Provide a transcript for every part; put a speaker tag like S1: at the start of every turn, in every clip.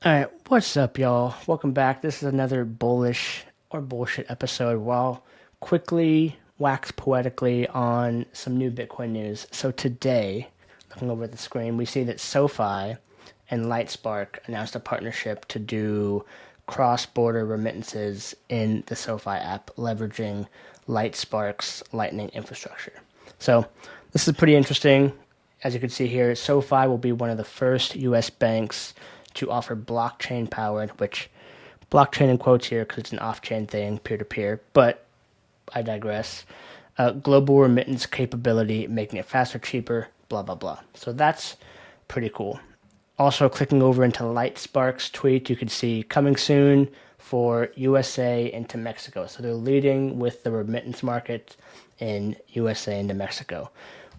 S1: All right, what's up, y'all? Welcome back. This is another bullish or bullshit episode. While quickly wax poetically on some new Bitcoin news. So today, looking over at the screen, we see that SoFi and Lightspark announced a partnership to do cross-border remittances in the SoFi app, leveraging Lightspark's Lightning infrastructure. So this is pretty interesting. As you can see here, SoFi will be one of the first U.S. banks to offer blockchain powered, which blockchain in quotes here because it's an off chain thing, peer to peer, but I digress. Global remittance capability, making it faster, cheaper, blah, blah, blah. So that's pretty cool. Also, clicking over into Lightspark's tweet, you can see coming soon for USA into Mexico. So they're leading with the remittance market in USA into Mexico,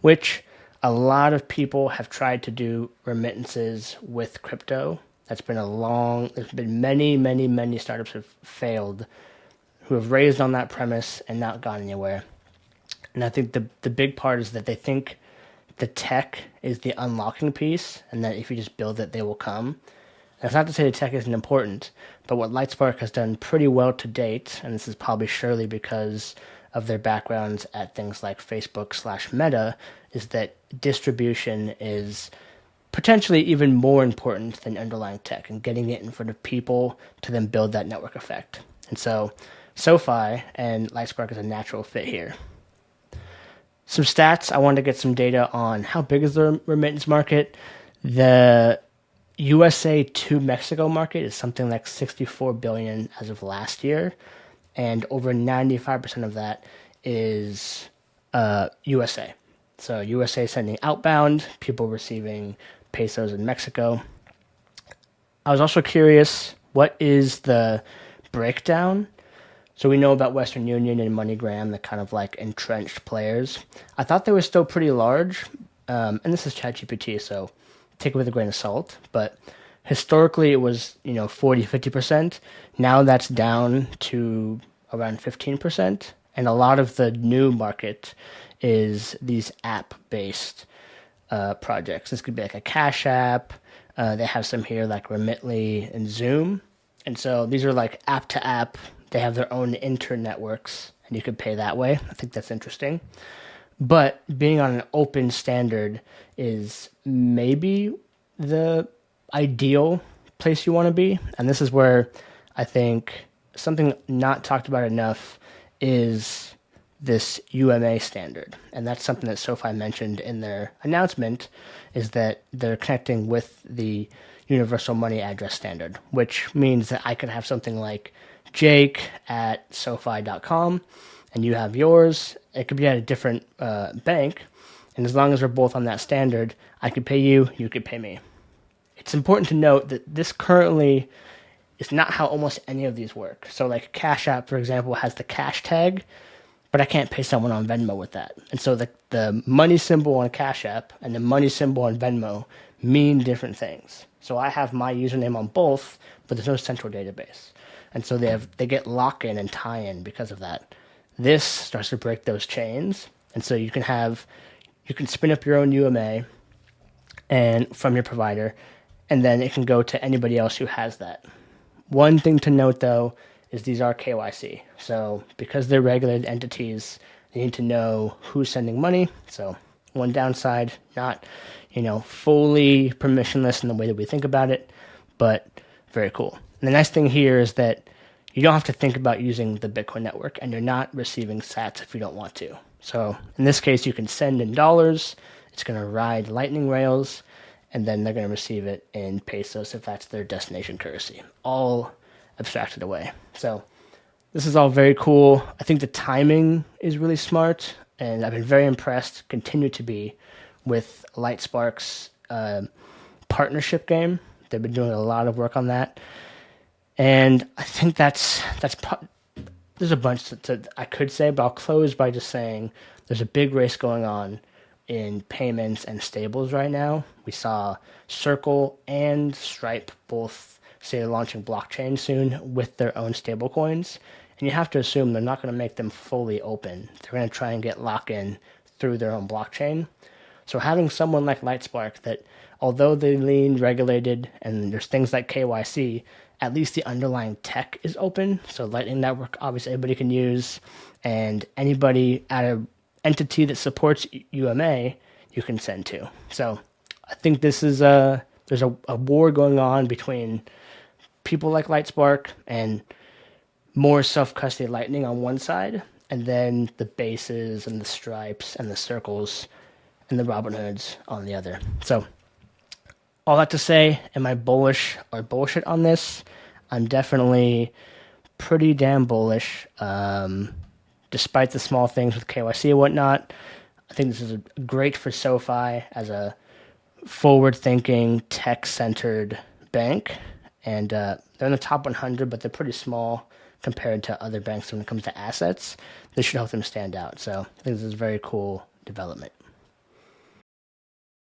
S1: which a lot of people have tried to do remittances with crypto. There's been many startups have failed who have raised on that premise and not gone anywhere. And I think the big part is that they think the tech is the unlocking piece, and that if you just build it, they will come. That's not to say the tech isn't important, but what Lightspark has done pretty well to date, and this is probably surely because of their backgrounds at things like Facebook/Meta, is that distribution is potentially even more important than underlying tech and getting it in front of people to then build that network effect. And so SoFi and Lightspark is a natural fit here. Some stats. I wanted to get some data on how big is the remittance market. The USA to Mexico market is something like 64 billion as of last year, and over 95% of that is USA. So USA sending outbound, people receiving pesos in Mexico. I was also curious, what is the breakdown? So we know about Western Union and MoneyGram, the kind of like entrenched players. I thought they were still pretty large, and this is ChatGPT, so take it with a grain of salt. But historically, it was 40-50%. Now that's down to around 15%, and a lot of the new market is these app-based projects. This could be like a Cash App. They have some here like Remitly and Zoom, and so these are like app to app. They have their own internetworks, and you could pay that way. I think that's interesting. But being on an open standard is maybe the ideal place you want to be. And this is where I think something not talked about enough is this UMA standard. And that's something that SoFi mentioned in their announcement, is that they're connecting with the universal money address standard, which means that I could have something like Jake at SoFi.com, and you have yours. It could be at a different bank, and as long as we're both on that standard, I could pay you, you could pay me. It's important to note that this currently is not how almost any of these work. So like Cash App, for example, has the cash tag, but I can't pay someone on Venmo with that. And so the money symbol on Cash App and the money symbol on Venmo mean different things. So I have my username on both, but there's no central database. And so they get lock-in and tie-in because of that. This starts to break those chains. And so you can spin up your own UMA and from your provider, and then it can go to anybody else who has that. One thing to note, though, is these are KYC. So because they're regulated entities, they need to know who's sending money. So one downside, not, fully permissionless in the way that we think about it, but very cool. And the nice thing here is that you don't have to think about using the Bitcoin network, and you're not receiving sats if you don't want to. So in this case, you can send in dollars. It's going to ride Lightning rails, and then they're going to receive it in pesos if that's their destination currency, all abstracted away. So this is all very cool. I think the timing is really smart, and I've been very impressed, continue to be, with Lightspark's partnership game. They've been doing a lot of work on that. And I think there's a bunch I could say, but I'll close by just saying there's a big race going on in payments and stables right now. We saw Circle and Stripe both say they're launching blockchain soon with their own stablecoins. And you have to assume they're not going to make them fully open. They're going to try and get lock-in through their own blockchain. So having someone like Lightspark that although they lean regulated and there's things like KYC, at least the underlying tech is open. So Lightning Network, obviously anybody can use, and anybody at an entity that supports UMA, you can send to. So I think there's a war going on between people like Lightspark and more self-custody Lightning on one side, and then the bases and the stripes and the circles and the Robinhoods on the other. So all that to say, am I bullish or bullshit on this? I'm definitely pretty damn bullish. Despite the small things with KYC and whatnot, I think this is great for SoFi as a forward-thinking, tech-centered bank. And they're in the top 100, but they're pretty small compared to other banks when it comes to assets. This should help them stand out. So I think this is a very cool development.